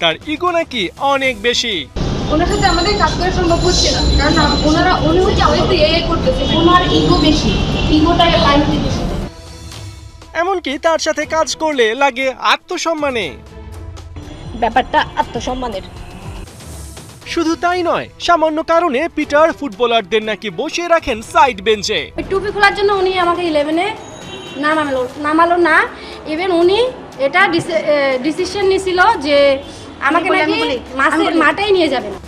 তার ইগো নাকি অনেক বেশি। ওনার সাথে আমাদের কাজ করা সম্ভব হচ্ছে না, কারণ উনি হচ্ছে আমাদের এআই করতেছে, ওনার ইগো বেশি, ইগোটা লাইফ বেশি। এমনকি তার সাথে কাজ করলে লাগে আত্মসম্মানে। ব্যাপারটা আত্মসম্মানের। শুধু তাই নয়, সামান্য কারণে পিটার ফুটবলারদের নাকি বসিয়ে রাখেন সাইড বেঞ্চে। টুপি খোলার জন্য উনি আমাকে 11-এ নামালো না। ইভেন উনি এটা ডিসিশন নিয়েছিল যে আমাকে নাকি মাঠেই নিয়ে যাবে না।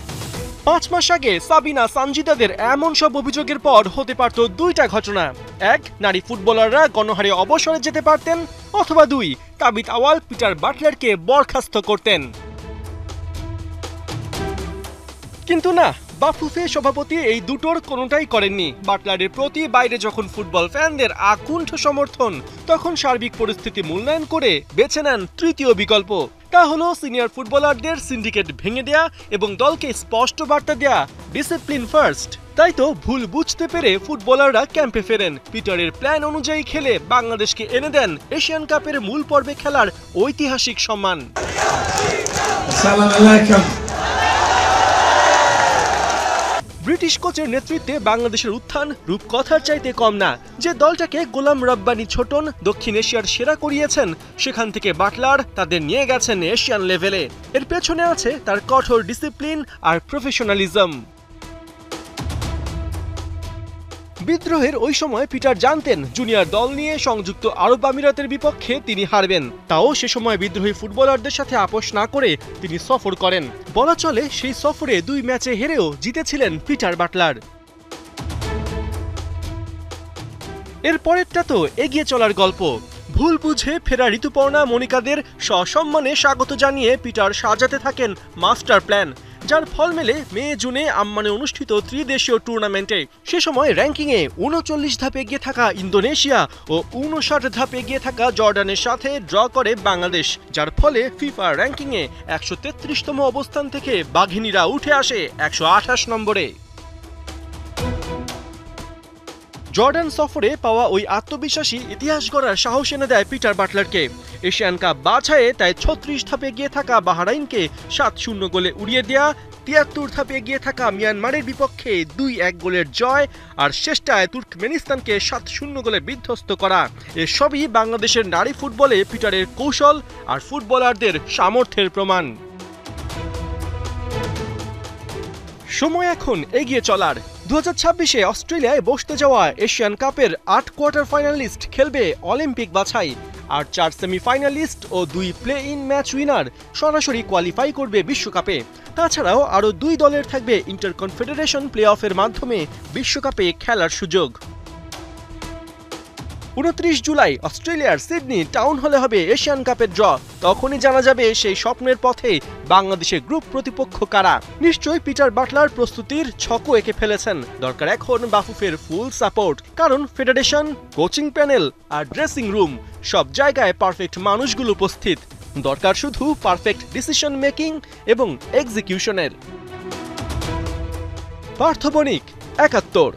5 মাস আগে সাবিনা সানজিদাদের এমন সব অভিযোগের পর হতে পারত দুইটা ঘটনা। এক, নারী ফুটবলাররা গণহারে অবসরে যেতে পারতেন, অথবা 2, তাবিথ আউয়াল পিটার বাটলারকে বরখাস্ত করতেন। কিন্তু না, বাফুফে সভাপতি এই দুটোর কোনোটাই করেননি। বাটলারের প্রতি বাইরে যখন ফুটবল ফ্যানদের আকুণ্ঠ সমর্থন, তখন সার্বিক পরিস্থিতি মূল্যায়ন করে বেছে নেন তৃতীয় বিকল্প। তা হলো সিনিয়র ফুটবলারদের সিন্ডিকেট ভেঙে দেয়া এবং দলকে স্পষ্ট বার্তা দেয়া, ডিসিপ্লিন ফার্স্ট। তাই তো ভুল বুঝতে পেরে ফুটবলাররা ক্যাম্পে ফেরেন। পিটারের প্ল্যান অনুযায়ী খেলে বাংলাদেশকে এনে দেন এশিয়ান কাপের মূল পর্বে খেলার ঐতিহাসিক সম্মান। ব্রিটিশ কোচের নেতৃত্বে বাংলাদেশের উত্থান রূপকথার চাইতে কম না। যে দলটাকে গোলাম রব্বানী ছোটন দক্ষিণ এশিয়ার সেরা করিয়েছেন, সেখান থেকে বাটলার তাদের নিয়ে গেছেন এশিয়ান লেভেলে। এর পেছনে আছে তার কঠোর ডিসিপ্লিন আর প্রফেশনালিজম। বিদ্রোহের ওই সময় পিটার জানতেন জুনিয়র দল নিয়ে সংযুক্ত আরব আমিরাতের বিপক্ষে তিনি হারবেন। তাও সে সময় বিদ্রোহী ফুটবলারদের সাথে আপোষ না করে তিনি সফর করেন। বলা চলে সেই সফরে 2 ম্যাচে হেরেও জিতেছিলেন পিটার বাটলার। এর পরেরটা তো এগিয়ে চলার গল্প। ভুল বুঝে ফেরা ঋতুপর্ণা মনিকাদের সসম্মানে স্বাগত জানিয়ে পিটার সাজাতে থাকেন মাস্টার প্ল্যান, যার ফল মেলে মে-জুনে আম্মানে অনুষ্ঠিত ত্রিদেশীয় টুর্নামেন্টে। সে সময় র্যাঙ্কিংয়ে 39 ধাপ এগিয়ে থাকা ইন্দোনেশিয়া ও 59 ধাপ এগিয়ে থাকা জর্ডানের সাথে ড্র করে বাংলাদেশ, যার ফলে ফিফা র্যাঙ্কিংয়ে 133তম অবস্থান থেকে বাঘিনীরা উঠে আসে 128 নম্বরে। জর্ডান সফরে পাওয়া ওই আত্মবিশ্বাসী ইতিহাস গড়ার সাহস এনে দেয় পিটার বাটলারকে। এশিয়ান কাপ বাছাইয়ে তাই 36 ধাপে এগিয়ে থাকা বাহরাইনকে 7-0 গোলে উড়িয়ে দেয়া, 73 ধাপে এগিয়ে থাকা মিয়ানমারের বিপক্ষে 2-1 গোলের জয়, আর শেষটায় তুর্কমেনিস্তানকে 7-0 গোলে বিধ্বস্ত করা। এসবই বাংলাদেশের নারী ফুটবলে পিটারের কৌশল আর ফুটবলারদের সামর্থ্যের প্রমাণ। সময় এখন এগিয়ে চলার। 2026-এ অস্ট্রেলিয়ায় বসতে যাওয়া এশিয়ান কাপের 8 কোয়ার্টার ফাইনালিস্ট খেলবে অলিম্পিক বাছাই, আর 4 সেমিফাইনালিস্ট ও 2 প্লে ইন ম্যাচ উইনার সরাসরি কোয়ালিফাই করবে বিশ্বকাপে। তাছাড়াও আরও 2 দলের থাকবে ইন্টার কনফেডারেশন প্লে অফের মাধ্যমে বিশ্বকাপে খেলার সুযোগ। 29 জুলাই অস্ট্রেলিয়ার সিডনি টাউন হলে হবে এশিয়ান কাপের ড্র। তখনই জানা যাবে সেই স্বপ্নের পথে বাংলাদেশের গ্রুপ প্রতিপক্ষ কারা। নিশ্চয়ই পিটার বাটলার প্রস্তুতির ছকও এঁকে ফেলেছেন। দরকার এখন বাফুফের ফুল সাপোর্ট, কারণ ফেডারেশন, কোচিং প্যানেল আর ড্রেসিং রুম সব জায়গায় পারফেক্ট মানুষগুলো উপস্থিত। দরকার শুধু পারফেক্ট ডিসিশন মেকিং এবং এক্সিকিউশনের। পার্থ বণিক, 71।